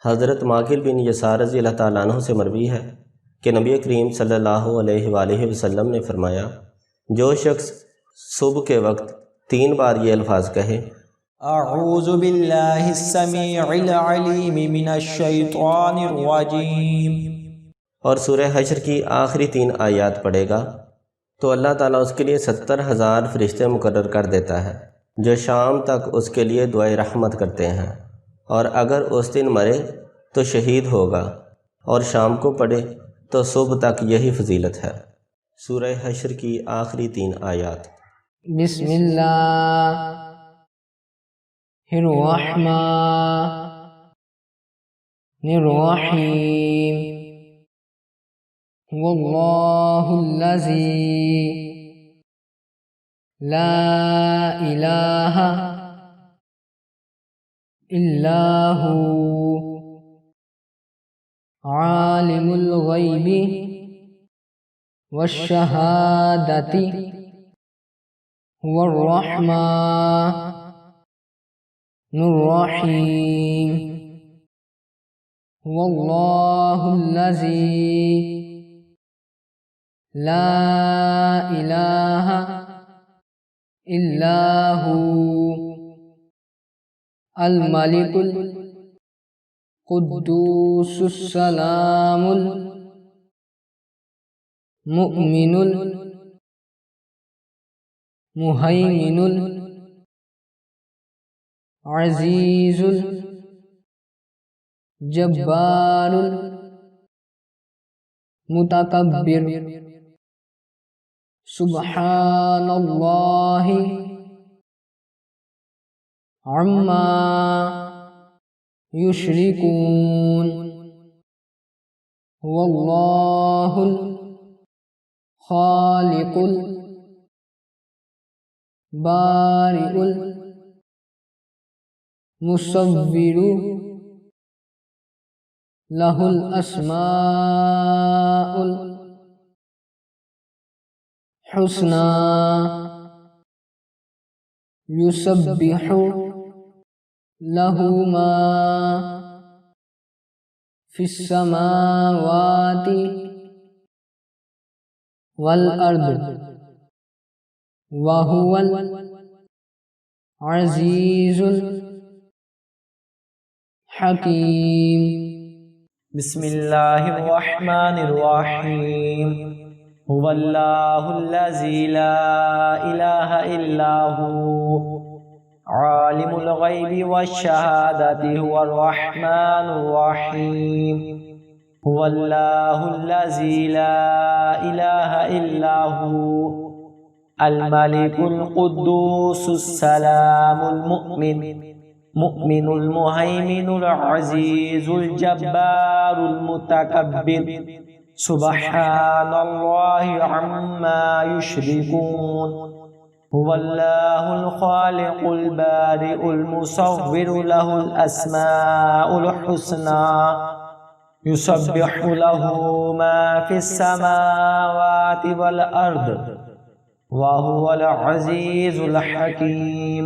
حضرت معقل بن یسار رضی اللہ تعالیٰ عنہ سے مروی ہے کہ نبی کریم صلی اللہ علیہ وآلہ وسلم نے فرمایا، جو شخص صبح کے وقت 3 بار یہ الفاظ کہے، اعوذ باللہ السمیع العلیم من الشیطان الرجیم، اور سورہ حشر کی آخری 3 آیات پڑھے گا تو اللہ تعالیٰ اس کے لیے 70,000 فرشتے مقرر کر دیتا ہے جو شام تک اس کے لیے دعائے رحمت کرتے ہیں، اور اگر اس دن مرے تو شہید ہوگا، اور شام کو پڑھے تو صبح تک یہی فضیلت ہے۔ سورہ حشر کی آخری 3 آیات۔ بسم اللہ الرحمن الرحیم، واللہ الذی لا الہ الا هو عالم الغیب والشہادۃ هو الرحمن الرحیم، واللہ الذی لا الہ الا هو الملک القدوس السلام المؤمن المہیمن العزیز الجبار المتکبر، سبحان اللہ عما یشرکون، واللہ الخالق البارئ المصور، لہ الاسماء الحسنى، یسبح لہ ما فی السماوات والارض وہو العزیز الحکیم۔ بسم اللہ الرحمن الرحیم، هو اللہ الذی لا الہ الا هو عالم الغیب والشہادۃ هو الرحمن الرحیم، هو اللہ الذی لا الہ الا هو الملک القدوس السلام المؤمن المہیمن العزیز الجبار المتکبر، سبحان اللہ عما یشرکون، هو اللہ الخالق البارئ المصور، لہ الاسماء الحسنى، یسبح لہ ما فی السماوات والارض وہو العزیز الحکیم۔